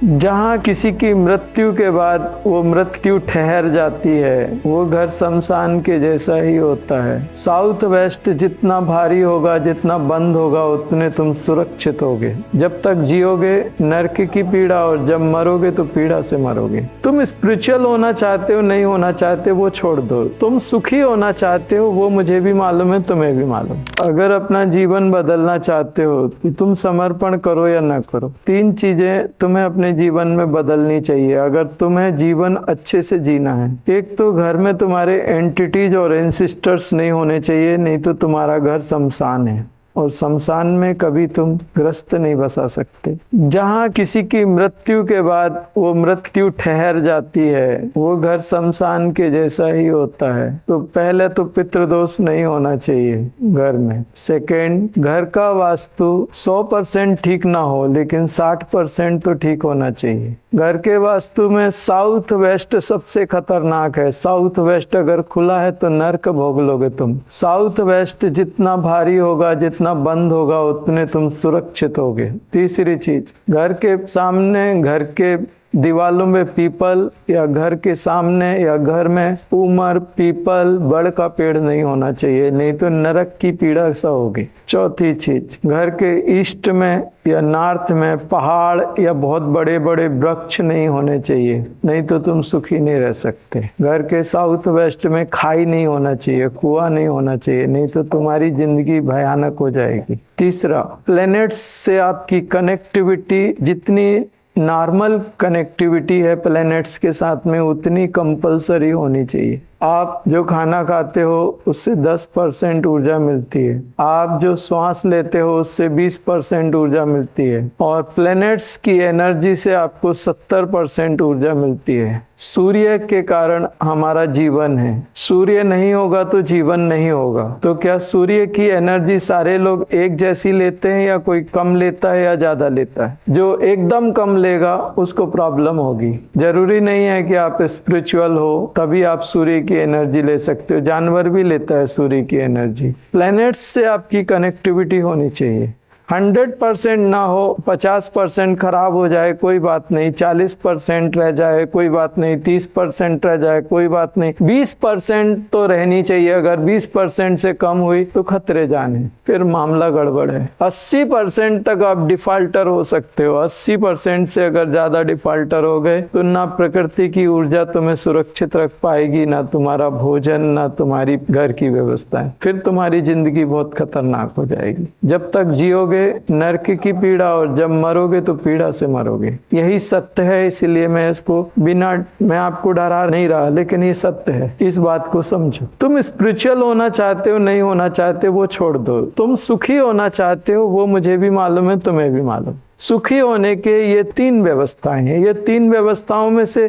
जहाँ किसी की मृत्यु के बाद वो मृत्यु ठहर जाती है, वो घर शमशान के जैसा ही होता है। साउथ वेस्ट जितना भारी होगा, जितना बंद होगा, उतने तुम सुरक्षित होगे। जब तक जियोगे नरक की पीड़ा, और जब मरोगे तो पीड़ा से मरोगे। तुम स्पिरिचुअल होना चाहते हो, नहीं होना चाहते, वो छोड़ दो। तुम सुखी होना चाहते हो, वो मुझे भी मालूम है, तुम्हें भी मालूम। अगर अपना जीवन बदलना चाहते हो कि तुम समर्पण करो या ना करो, 3 चीजें तुम्हें अपने जीवन में बदलनी चाहिए अगर तुम्हें जीवन अच्छे से जीना है। एक तो घर में तुम्हारे एंटिटीज और एंसिस्टर्स नहीं होने चाहिए, नहीं तो तुम्हारा घर शमशान है, और शमशान में कभी तुम ग्रस्त नहीं बसा सकते। जहाँ किसी की मृत्यु के बाद वो मृत्यु ठहर जाती है, वो घर शमशान के जैसा ही होता है। तो पहले तो पितृदोष नहीं होना चाहिए घर में। सेकेंड, घर का वास्तु 100% ठीक ना हो, लेकिन 60% तो ठीक होना चाहिए। घर के वास्तु में साउथ वेस्ट सबसे खतरनाक है। साउथ वेस्ट अगर खुला है तो नर्क भोग लोगे तुम। साउथ वेस्ट जितना भारी होगा, जितना बंद होगा, उतने तुम सुरक्षित होगे। तीसरी चीज, घर के सामने, घर के दीवालों में पीपल, या घर के सामने या घर में उमर, पीपल, बड़ का पेड़ नहीं होना चाहिए, नहीं तो नरक की पीड़ा सा होगी। चौथी चीज, घर के ईस्ट में या नॉर्थ में पहाड़ या बहुत बड़े बड़े वृक्ष नहीं होने चाहिए, नहीं तो तुम सुखी नहीं रह सकते। घर के साउथ वेस्ट में खाई नहीं होना चाहिए, कुआं नहीं होना चाहिए, नहीं तो तुम्हारी जिंदगी भयानक हो जाएगी। तीसरा, प्लैनेट्स से आपकी कनेक्टिविटी जितनी नॉर्मल कनेक्टिविटी है प्लैनेट्स के साथ में, उतनी कंपलसरी होनी चाहिए। आप जो खाना खाते हो उससे 10% ऊर्जा मिलती है, आप जो श्वास लेते हो उससे 20% ऊर्जा मिलती है, और प्लैनेट्स की एनर्जी से आपको 70% ऊर्जा मिलती है। सूर्य के कारण हमारा जीवन है, सूर्य नहीं होगा तो जीवन नहीं होगा। तो क्या सूर्य की एनर्जी सारे लोग एक जैसी लेते हैं, या कोई कम लेता है या ज्यादा लेता है? जो एकदम कम लेगा उसको प्रॉब्लम होगी। जरूरी नहीं है कि आप स्पिरिचुअल हो तभी आप सूर्य की एनर्जी ले सकते हो, जानवर भी लेता है सूर्य की एनर्जी। प्लैनेट्स से आपकी कनेक्टिविटी होनी चाहिए। 100% ना हो, 50% खराब हो जाए कोई बात नहीं, 40% रह जाए कोई बात नहीं, 30% रह जाए कोई बात नहीं, 20% तो रहनी चाहिए। अगर 20% से कम हुई तो खतरे जाने, फिर मामला गड़बड़ है। 80% तक आप डिफॉल्टर हो सकते हो। 80% से अगर ज्यादा डिफॉल्टर हो गए तो ना प्रकृति की ऊर्जा तुम्हें सुरक्षित रख पाएगी, ना तुम्हारा भोजन, ना तुम्हारी घर की व्यवस्था, फिर तुम्हारी जिंदगी बहुत खतरनाक हो जाएगी। जब तक जियोगे नरक की पीड़ा, और जब मरोगे तो पीड़ा से मरोगे। यही सत्य है, इसलिए मैं इसको मैं आपको डरा नहीं रहा, लेकिन ये सत्य है, इस बात को समझो। तुम स्पिरिचुअल होना चाहते हो, नहीं होना चाहते, वो छोड़ दो। तुम सुखी होना चाहते हो, वो मुझे भी मालूम है, तुम्हें भी मालूम। सुखी होने के ये 3 व्यवस्थाएं हैं। ये 3 व्यवस्थाओं में से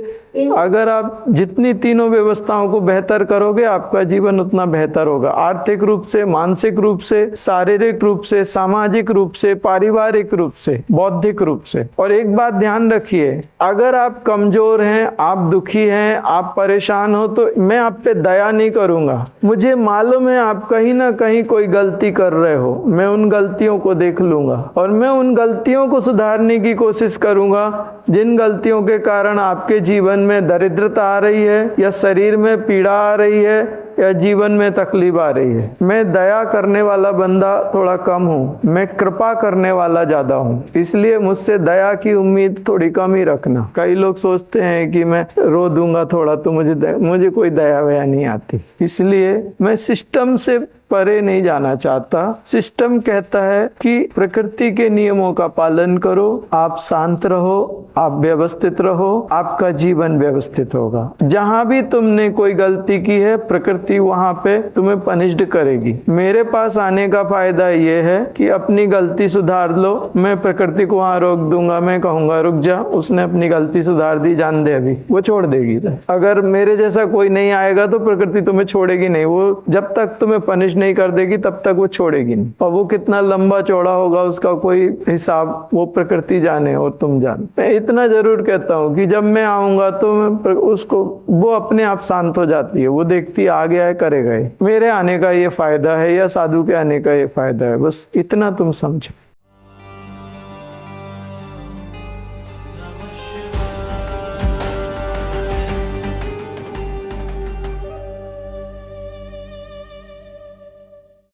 अगर आप जितनी तीनों व्यवस्थाओं को बेहतर करोगे, आपका जीवन उतना बेहतर होगा। आर्थिक रूप से, मानसिक रूप से, शारीरिक रूप से, सामाजिक रूप से, पारिवारिक रूप से, बौद्धिक रूप से। और एक बात ध्यान रखिए, अगर आप कमजोर हैं, आप दुखी हैं, आप परेशान हो, तो मैं आप पे दया नहीं करूंगा। मुझे मालूम है आप कहीं ना कहीं कोई गलती कर रहे हो, मैं उन गलतियों को देख लूंगा, और मैं उन गलतियों को सुधारने की कोशिश करूंगा जिन गलतियों के कारण आपके जीवन में दरिद्रता आ रही है, या शरीर में पीड़ा आ रही है, या जीवन में तकलीफ आ रही है। मैं दया करने वाला बंदा थोड़ा कम हूँ, मैं कृपा करने वाला ज्यादा हूँ, इसलिए मुझसे दया की उम्मीद थोड़ी कम ही रखना। कई लोग सोचते हैं कि मैं रो दूंगा थोड़ा तो मुझे कोई दया वया नहीं आती, इसलिए मैं सिस्टम से परे नहीं जाना चाहता। सिस्टम कहता है कि प्रकृति के नियमों का पालन करो, आप शांत रहो, आप व्यवस्थित रहो, आपका जीवन व्यवस्थित होगा। जहां भी तुमने कोई गलती की है, प्रकृति वहां पे तुम्हें पनिश्ड करेगी। मेरे पास आने का फायदा ये है कि अपनी गलती सुधार लो, मैं प्रकृति को वहां रोक दूंगा, मैं कहूंगा रुक जा, उसने अपनी गलती सुधार दी, जान दे, अभी वो छोड़ देगी। अगर मेरे जैसा कोई नहीं आएगा तो प्रकृति तुम्हें छोड़ेगी नहीं, वो जब तक तुम्हें पनिश नहीं कर देगी तब तक वो छोड़ेगी नहीं। और वो कितना लंबा चौड़ा होगा उसका कोई हिसाब वो प्रकृति जाने और तुम जाने। मैं इतना जरूर कहता हूँ कि जब मैं आऊंगा तो मैं उसको, वो अपने आप शांत हो जाती है, वो देखती है आ गया है, करेगा ही, मेरे आने का ये फायदा है या साधु के आने का ये फायदा है, बस इतना तुम समझो।